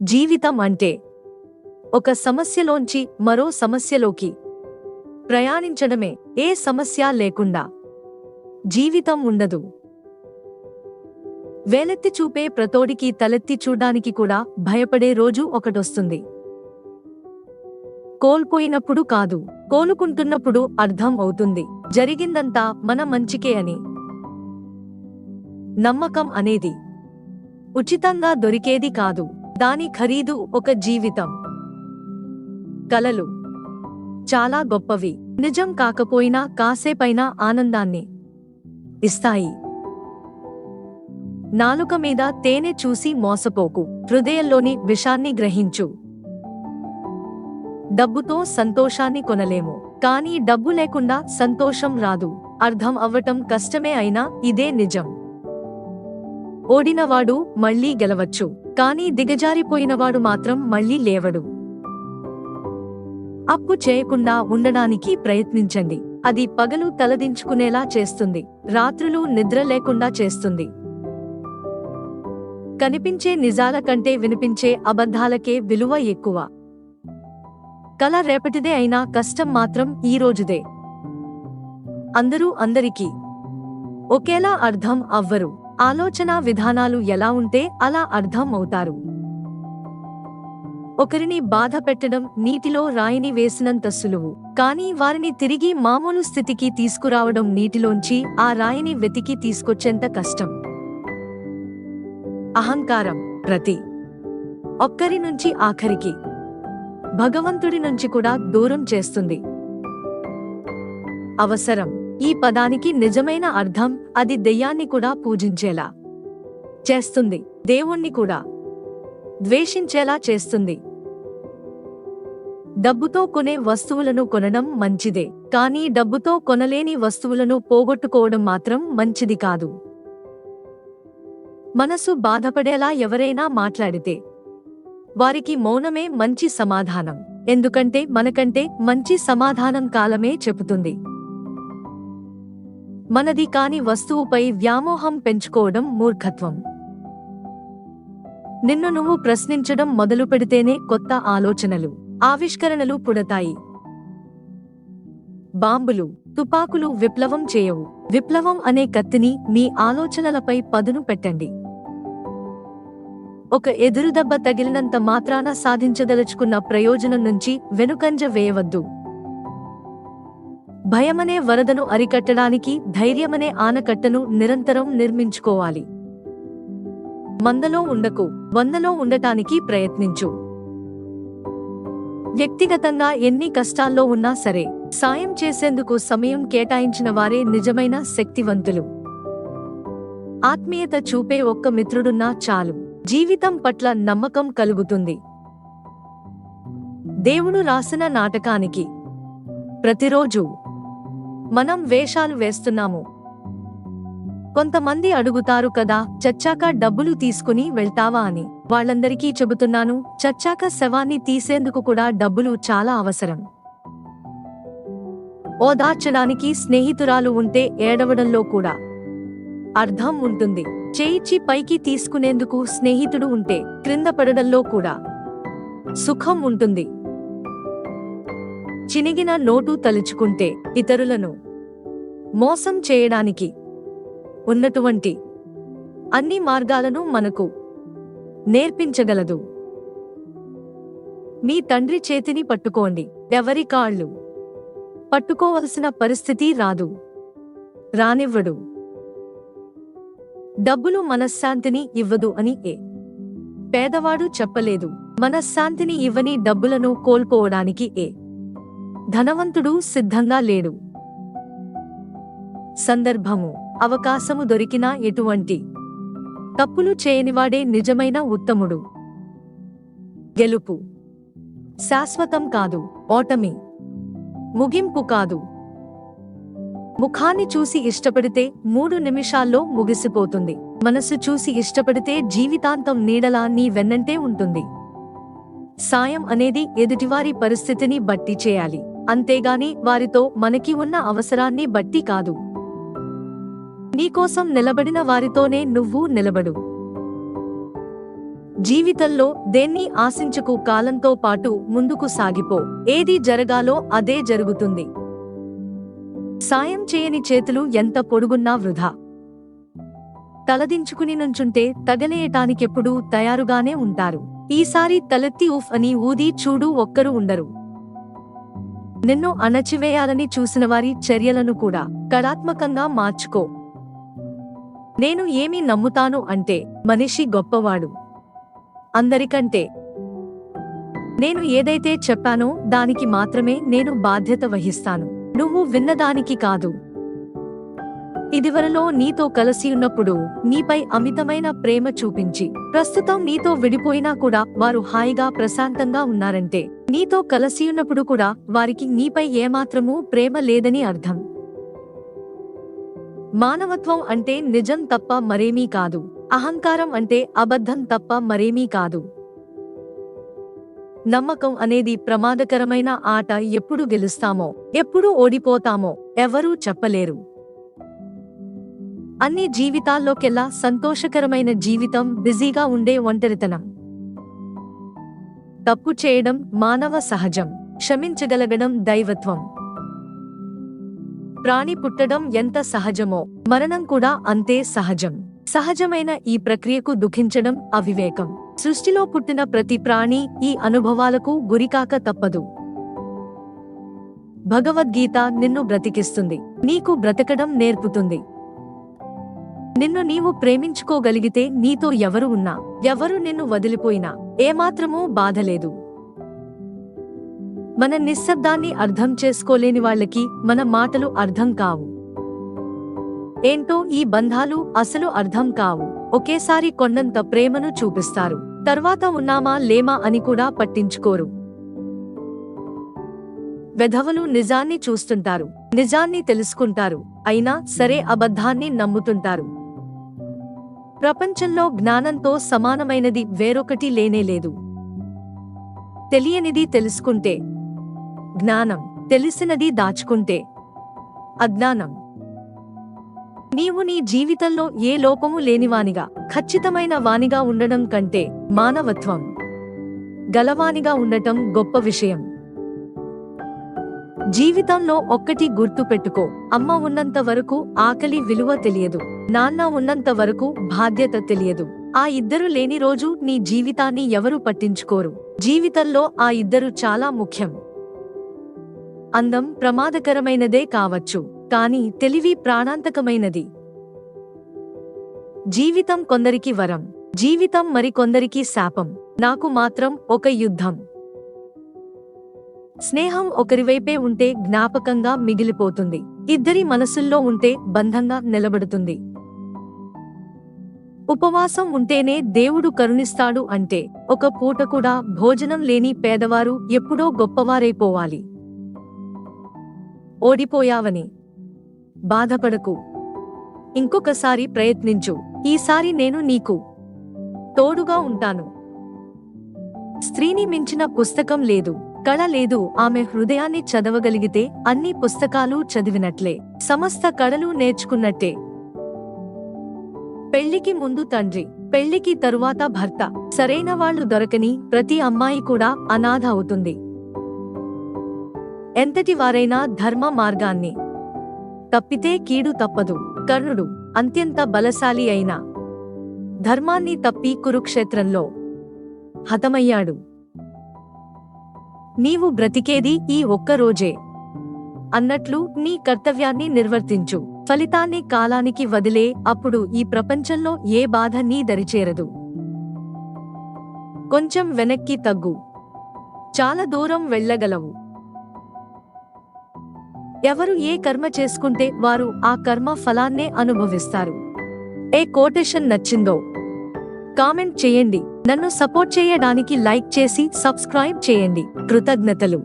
జీవితం అంటే ఒక సమస్యలోంచి మరో సమస్యలోకి ప్రయాణించడమే. ఏ సమస్య లేకుండా జీవితం ఉండదు. వేలెత్తి చూపే ప్రతోడికి తలెత్తి చూడ్డానికి కూడా భయపడే రోజు ఒకటొస్తుంది. కోల్పోయినప్పుడు కాదు, కోలుకుంటున్నప్పుడు అర్థం అవుతుంది జరిగిందంతా మన మంచికే అని. నమ్మకం అనేది ఉచితంగా దొరికేది కాదు, దాని ఖరీదు ఒక జీవితం. కలలు చాలా గొప్పవి, నిజం కాకపోయినా కాసేపైనా ఆనందాన్ని ఇస్తాయి. నాలుక మీద తేనె చూసి మోసపోకు, హృదయంలోని విషాన్ని గ్రహించు. డబ్బుతో సంతోషాన్ని కొనలేము, కానీ డబ్బు లేకుండా సంతోషం రాదు. అర్థం అవ్వటం కష్టమే అయినా ఇదే నిజం. ఓడినవాడు మళ్లీ గెలవచ్చు, కానీ దిగజారిపోయినవాడు మాత్రం మళ్లీ లేవడు. అప్పు చేయకుండా ఉండడానికి ప్రయత్నించండి, అది పగలు తలదించుకునేలా చేస్తుంది, రాత్రులు నిద్ర లేకుండా చేస్తుంది. కనిపించే నిజాల కంటే వినిపించే అబద్ధాలకే విలువ ఎక్కువ. కల రేపటిదే అయినా కష్టం మాత్రం ఈ రోజుదే. అందరూ అందరికీ ఒకేలా అర్థం అవ్వరు. ఆలోచనా విధానాలు ఎలా ఉంటే అలా అర్థం అవుతారు. ఒకరిని బాధ పెట్టడం నీటిలో రాయిని వేసినంత సులువు, కానీ వారిని తిరిగి మామూలు స్థితికి తీసుకురావడం నీటిలోంచి ఆ రాయిని వెతికి తీసుకొచ్చేంత కష్టం. అహంకారం ప్రతి ఒక్కరి నుంచి ఆఖరికి భగవంతుడి నుంచి కూడా దూరం చేస్తుంది. అవసరం ఈ పదానికి నిజమైన అర్థం అది దెయ్యాన్ని కూడా పూజించేలా చేస్తుంది, దేవుణ్ణి కూడా ద్వేషించేలా చేస్తుంది. డబ్బుతో కొనే వస్తువులను కొనడం మంచిదే, కానీ డబ్బుతో కొనలేని వస్తువులను పోగొట్టుకోవడం మాత్రం మంచిది కాదు. మనసు బాధపడేలా ఎవరైనా మాట్లాడితే వారికి మౌనమే మంచి సమాధానం, ఎందుకంటే మనకంటే మంచి సమాధానం కాలమే చెబుతుంది. మనది కాని వస్తువుపై వ్యామోహం పెంచుకోవడం మూర్ఖత్వం. నిన్ను నువ్వు ప్రశ్నించడం మొదలు పెడితేనే కొత్త ఆలోచనలు, ఆవిష్కరణలు పుడతాయి. బాంబులు, తుపాకులు విప్లవం చేయవు. విప్లవం అనే కత్తిని మీ ఆలోచనలపై పదును పెట్టండి. ఒక ఎదురుదెబ్బ తగిలినంత మాత్రాన సాధించదలుచుకున్న ప్రయోజనం నుంచి వెనుకంజ వేయవద్దు. భయమనే వరదను అరికట్టడానికి ధైర్యమనే ఆనకట్టను నిరంతరం నిర్మించుకోవాలి. మందలో ఉండకు, వందలో ఉండటానికి ప్రయత్నించు. వ్యక్తిగతంగా ఎన్ని కష్టాల్లో ఉన్నా సరే సాయం చేసేందుకు సమయం కేటాయించిన వారే నిజమైన శక్తివంతులు. ఆత్మీయత చూపే ఒక్క మిత్రుడున్నా చాలు, జీవితం పట్ల నమ్మకం కలుగుతుంది. దేవుడు రాసిన నాటకానికి ప్రతిరోజు మనం వేషాలు వేస్తున్నాము. కొంతమంది అడుగుతారు కదా, చచ్చాక డబ్బులు తీసుకుని వెళ్తావా అని. వాళ్ళందరికీ చెబుతున్నాను, చచ్చాక శవాన్ని తీసేందుకు కూడా డబ్బులు చాలా అవసరం. ఓదార్చడానికి స్నేహితురాలు ఉంటే ఏడవడంలో కూడా అర్థం ఉంటుంది. చేయిచి పైకి తీసుకునేందుకు స్నేహితుడు ఉంటే క్రింద పడడంలో కూడా సుఖం ఉంటుంది. చినిగిన నోటు తలుచుకుంటే ఇతరులను మోసం చేయడానికి ఉన్నటువంటి అన్ని మార్గాలను మనకు నేర్పించగలదు. మీ తండ్రి చేతిని పట్టుకోండి, ఎవరి కాళ్ళు పట్టుకోవలసిన పరిస్థితి రాదు, రానివ్వడు. డబ్బులు మనశ్శాంతిని ఇవ్వదు అని ఏ పేదవాడు చెప్పలేదు. మనశ్శాంతిని ఇవ్వని డబ్బులను కోల్పోవడానికి ఏ ధనవంతుడు సిద్ధంగా లేడు. సందర్భము, అవకాశము దొరికినా ఎటువంటి తప్పులు చేయనివాడే నిజమైన ఉత్తముడు. గెలుపు శాశ్వతం కాదు, ఓటమి ముగింపు కాదు. ముఖాన్ని చూసి ఇష్టపడితే 3 నిమిషాల్లో ముగిసిపోతుంది, మనసు చూసి ఇష్టపడితే జీవితాంతం నీడలా నీ వెన్నంటే ఉంటుంది. సాయం అనేది ఎదుటివారి పరిస్థితిని బట్టి చేయాలి, అంతేగాని వారితో మనకి ఉన్న అవసరాన్ని బట్టి కాదు. నీకోసం నిలబడిన వారితోనే నువ్వు నిలబడు. జీవితంలో దేన్ని ఆశించకు, కాలంతో పాటు ముందుకు సాగిపో. ఏది జరగాలో అదే జరుగుతుంది. సాయం చేయని చేతులు ఎంత పొడుగున్నా వృధా. తలదించుకుని నుంచుంటే తగలేయటానికెప్పుడూ తయారుగానే ఉంటారు. ఈసారి తలెత్తి ఉఫ్ అని ఊది చూడు, ఒక్కరు ఉండరు. నిన్ను అణచివేయాలని చూసినవారి చర్యలను కూడా కళాత్మకంగా మార్చుకో. నేను ఏమి నమ్ముతాను అంటే, మనిషి గొప్పవాడు అందరికంటే. నేను ఏదైతే చెప్పానో దానికి మాత్రమే నేను బాధ్యత వహిస్తాను, నువ్వు విన్నదానికి కాదు. ఇదివరలో నీతో కలిసి ఉన్నప్పుడు నీపై అమితమైన ప్రేమ చూపించి, ప్రస్తుతం నీతో విడిపోయినా కూడా వారు హాయిగా ప్రశాంతంగా ఉన్నారంటే, నీతో కలిసి ఉన్నప్పుడు కూడా వారికి నీపై ఏమాత్రమూ ప్రేమ లేదని అర్థం. మానవత్వం అంటే నిజం తప్ప మరేమీ కాదు. అహంకారం అంటే అబద్ధం తప్ప మరేమీ కాదు. నమ్మకం అనేది ప్రమాదకరమైన ఆట. ఎప్పుడు గెలుస్తామో ఎప్పుడు ఓడిపోతామో ఎవరూ చెప్పలేరు. అన్ని జీవితాల్లోకెల్లా సంతోషకరమైన జీవితం బిజీగా ఉండే ఒంటరితనం. తప్పు చేయడం మానవ సహజం, క్షమించగలగడం దైవత్వం. ప్రాణి పుట్టడం ఎంత సహజమో మరణం కూడా అంతే సహజం. సహజమైన ఈ ప్రక్రియకు దుఃఖించడం అవివేకం. సృష్టిలో పుట్టిన ప్రతి ప్రాణి ఈ అనుభవాలకు గురికాక తప్పదు. భగవద్గీత నిన్ను బ్రతికిస్తుంది, నీకు బ్రతకడం నేర్పుతుంది. నిన్ను నీవు ప్రేమించుకోగలిగితే నీతో ఎవరు ఉన్నా, ఎవరు నిన్ను వదిలిపోయినా ఏమాత్రమూ బాధలేదు. మన నిశ్శబ్దాన్ని అర్థం చేసుకోలేని వాళ్ళకి మన మాటలు అర్థం కావు. ఏంటో ఈ బంధాలు అసలు అర్థం కావు. ఒకేసారి కొండంత ప్రేమను చూపిస్తారు, తర్వాత ఉన్నామా లేమా అని కూడా పట్టించుకోరు. వెధవలు నిజాన్ని చూస్తుంటారు, నిజాన్ని తెలుసుకుంటారు, అయినా సరే అబద్ధాన్ని నమ్ముతుంటారు. ప్రపంచంలో జ్ఞానంతో సమానమైనది వేరొకటి లేనేలేదు. తెలియనిది తెలుసుకుంటే జ్ఞానం, తెలిసినది దాచుకుంటే అజ్ఞానం. నీవు నీ జీవితంలో ఏ లోపము లేనివానిగా, ఖచ్చితమైన వానిగా ఉండడం కంటే మానవత్వం గలవానిగా ఉండటం గొప్ప విషయం. జీవితంలో ఒక్కటి గుర్తు పెట్టుకో, అమ్మ ఉన్నంత వరకు ఆకలి విలువ తెలియదు, నాన్న ఉన్నంత వరకు బాధ్యత తెలియదు. ఆ ఇద్దరు లేని రోజు నీ జీవితాన్ని ఎవరు పట్టించుకోరు. జీవితంలో ఆ ఇద్దరు చాలా ముఖ్యం. అందం ప్రమాదకరమైనదే కావచ్చు, కానీ తెలివి ప్రాణాంతకమైనది. జీవితం కొందరికి వరం, జీవితం మరికొందరికి శాపం. నాకు మాత్రం ఒక యుద్ధం. స్నేహం ఒకరివైపే ఉంటే జ్ఞాపకంగా మిగిలిపోతుంది, ఇద్దరి మనసుల్లో ఉంటే బంధంగా నిలబడుతుంది. ఉపవాసం ఉంటేనే దేవుడు కరుణిస్తాడు అంటే, ఒక పూట కూడా భోజనం లేని పేదవారు ఎప్పుడో గొప్పవారైపోవాలి. ఓడిపోయావని బాధపడకు, ఇంకొకసారి ప్రయత్నించు. ఈసారి నేను నీకు తోడుగా ఉంటాను. స్త్రీని మించిన పుస్తకం లేదు, కళ లేదు. ఆమె హృదయాన్ని చదవగలిగితే అన్ని పుస్తకాలు చదివినట్లే, సమస్త కళలు నేర్చుకున్నట్టే. పెళ్లికి ముందు తండ్రి, పెళ్లికి తరువాత భర్త. సరైన వాళ్ళు దొరకని ప్రతి అమ్మాయి కూడా అనాథ అవుతుంది. ఎంతటి వారైనా ధర్మ మార్గాన్ని తప్పితే కీడు తప్పదు. కర్ణుడు అత్యంత బలశాలి అయినా ధర్మాన్ని తప్పి కురుక్షేత్రంలో హతమయ్యాడు. నీవు బ్రతికేది ఈ ఒక్కరోజే అన్నట్లు నీ కర్తవ్యాన్ని నిర్వర్తించు. ఫలితాన్ని కాలానికి వదిలే, అప్పుడు ఈ ప్రపంచంలో ఏ బాధ నీ దరిచేరదు. కొంచెం వెనక్కి తగ్గు, చాలా దూరం వెళ్ళగలవు. ఎవరు ఏ కర్మ చేసుకుంటే వారు ఆ కర్మ ఫలాన్నే అనుభవిస్తారు. ఏ కోటేషన్ నచ్చిందో కామెంట్ చేయండి. నన్ను సపోర్ట్ చేయడానికి లైక్ చేసి సబ్స్క్రైబ్ చేయండి. కృతజ్ఞతలు.